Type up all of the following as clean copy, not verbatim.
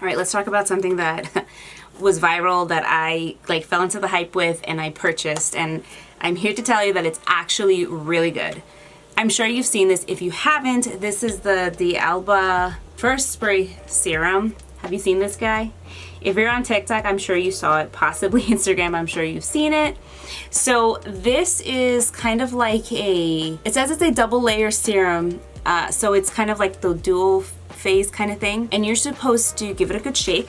All right, let's talk about something that was viral that I like fell into the hype with and I purchased, and I'm here to tell you that it's actually really good. I'm sure you've seen this. If you haven't, this is the D'Abla Serum Spray serum. Have you seen this guy? If you're on TikTok, I'm sure you saw it. Possibly Instagram, I'm sure you've seen it. So this is kind of like it says it's a double layer serum. So it's kind of like the dual phase kind of thing. And you're supposed to give it a good shake.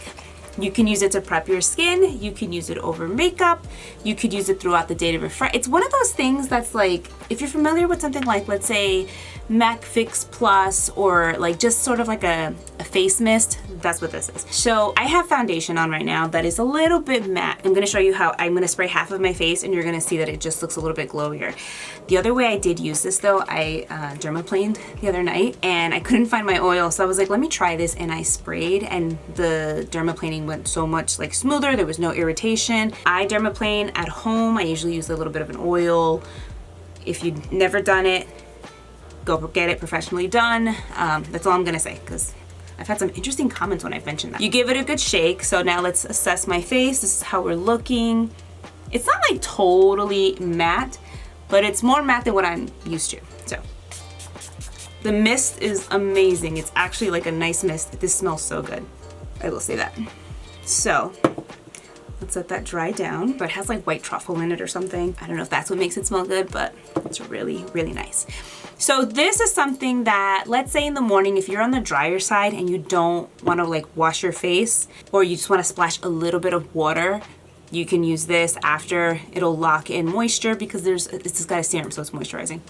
You can use it to prep your skin. You can use it over makeup. You could use it throughout the day to refresh. It's one of those things that's like, if you're familiar with something like, let's say, MAC Fix Plus, or like just sort of like a face mist, that's what this is. So I have foundation on right now that is a little bit matte. I'm gonna show you how I'm gonna spray half of my face and you're gonna see that it just looks a little bit glowier. The other way I did use this though, I dermaplaned the other night and I couldn't find my oil, so I was like, let me try this, and I sprayed and the dermaplaning went so much like smoother. There was no irritation. I dermaplane at home. I usually use a little bit of an oil. If you've never done it, go get it professionally done. That's all I'm gonna say, because I've had some interesting comments when I've mentioned that. You give it a good shake. So now let's assess my face. This is how we're looking. It's not like totally matte, but it's more matte than what I'm used to. So the mist is amazing. It's actually like a nice mist. This smells so good. I will say that. So let's let that dry down. But it has like white truffle in it or something. I don't know if that's what makes it smell good, but it's really, really nice. So this is something that, let's say in the morning, if you're on the drier side and you don't want to like wash your face, or you just want to splash a little bit of water, you can use this after. It'll lock in moisture because it's got a serum, so it's moisturizing.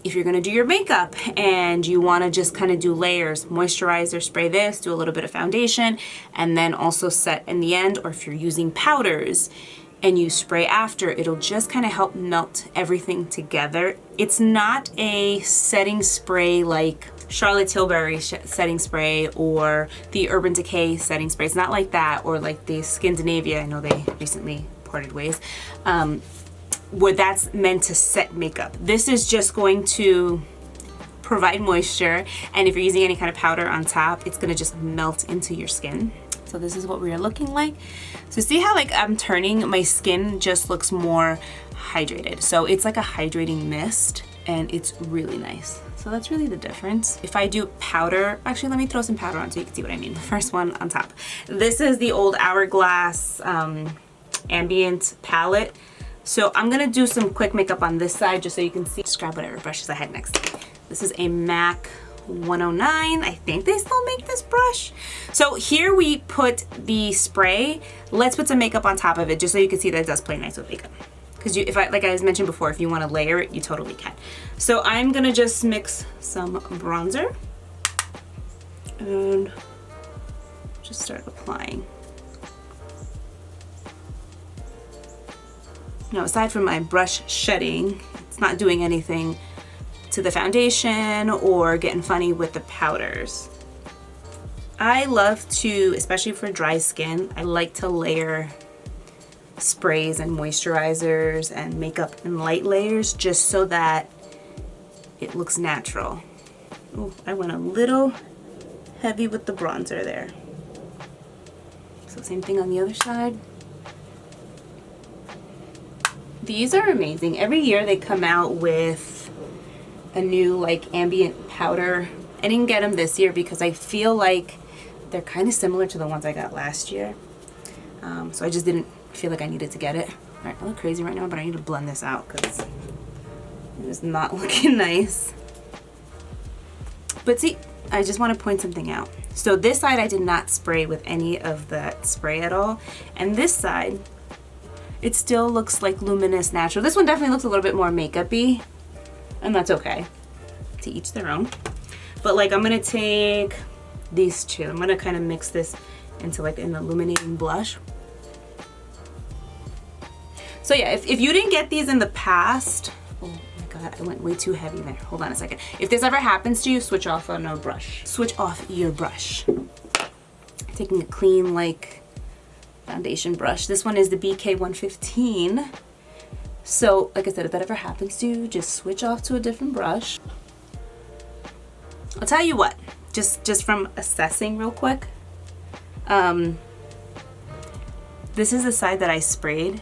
If you're gonna do your makeup and you wanna just kind of do layers, moisturizer, spray this, do a little bit of foundation, and then also set in the end, or if you're using powders and you spray after, it'll just kind of help melt everything together. It's not a setting spray like Charlotte Tilbury setting spray or the Urban Decay setting spray. It's not like that, or like the Scandinavia. I know they recently parted ways. Where that's meant to set makeup. This is just going to provide moisture, and if you're using any kind of powder on top, it's gonna just melt into your skin. So this is what we are looking like. So see how like I'm turning, my skin just looks more hydrated. So it's like a hydrating mist, and it's really nice. So that's really the difference. If I do powder, actually let me throw some powder on so you can see what I mean. The first one on top. This is the old Hourglass Ambient palette. So I'm gonna do some quick makeup on this side just so you can see. Just grab whatever brushes I had next. This is a MAC 109. I think they still make this brush. So here we put the spray. Let's put some makeup on top of it just so you can see that it does play nice with makeup. Because like I mentioned before, if you want to layer it, you totally can. So I'm gonna just mix some bronzer and just start applying. Now, aside from my brush shedding, it's not doing anything to the foundation or getting funny with the powders. I love to, especially for dry skin, I like to layer sprays and moisturizers and makeup in light layers just so that it looks natural. Ooh, I went a little heavy with the bronzer there. So same thing on the other side. These are amazing. Every year they come out with a new like ambient powder. I didn't get them this year because I feel like they're kind of similar to the ones I got last year. So I just didn't feel like I needed to get it. All right, I look crazy right now, but I need to blend this out because it is not looking nice. But see, I just want to point something out. So this side I did not spray with any of that spray at all. And this side, it still looks like luminous natural. This one definitely looks a little bit more makeup-y, and that's okay. To each their own. But like I'm gonna take these two. I'm gonna kind of mix this into like an illuminating blush. So yeah, if you didn't get these in the past, oh my God, I went way too heavy there. Hold on a second. If this ever happens to you, switch off on a brush. Switch off your brush. Taking a clean like foundation brush. This one is the BK115. So like I said, if that ever happens to you, just switch off to a different brush. I'll tell you what, just from assessing real quick, This is the side that I sprayed,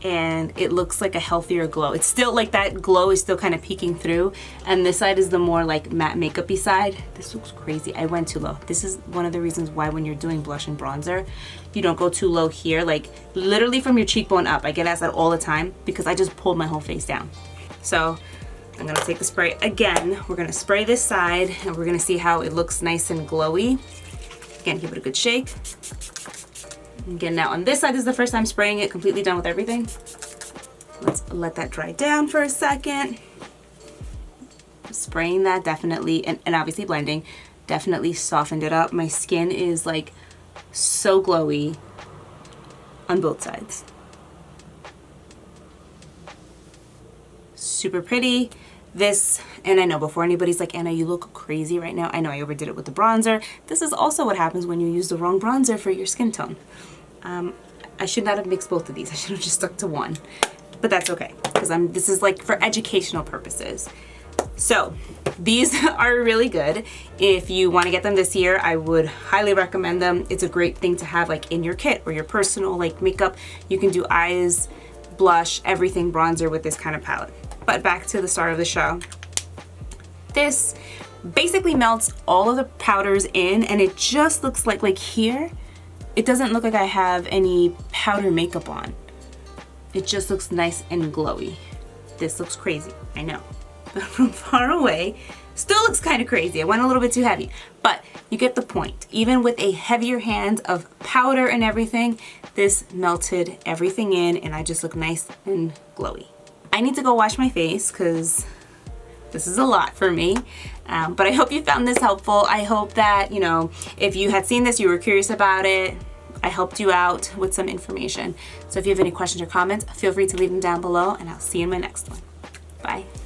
and it looks like a healthier glow. It's still like that glow is still kind of peeking through, and this side is the more like matte makeup-y side. This looks crazy. I went too low. This is one of the reasons why when you're doing blush and bronzer, you don't go too low here, like literally from your cheekbone up. I get asked that all the time because I just pulled my whole face down. So I'm gonna take the spray again. We're gonna spray this side, and we're gonna see how it looks nice and glowy. Again, give it a good shake. Again, now on this side, this is the first time spraying it, completely done with everything. Let's let that dry down for a second. Spraying that definitely, and obviously blending, definitely softened it up. My skin is like so glowy on both sides. Super pretty. This, and I know before anybody's like, Anna, you look crazy right now. I know I overdid it with the bronzer. This is also what happens when you use the wrong bronzer for your skin tone. I should not have mixed both of these. I should have just stuck to one, but that's okay because this is like for educational purposes. So these are really good. If you want to get them this year, I would highly recommend them. It's a great thing to have like in your kit or your personal like makeup. You can do eyes, blush, everything bronzer with this kind of palette. But back to the start of the show. This basically melts all of the powders in, and it just looks like here, it doesn't look like I have any powder makeup on. It just looks nice and glowy. This looks crazy, I know. But from far away, still looks kind of crazy. I went a little bit too heavy, but you get the point. Even with a heavier hand of powder and everything, this melted everything in, and I just look nice and glowy. I need to go wash my face because this is a lot for me, but I hope you found this helpful. I hope that, you know, if you had seen this, you were curious about it, I helped you out with some information. So if you have any questions or comments, feel free to leave them down below, and I'll see you in my next one. Bye.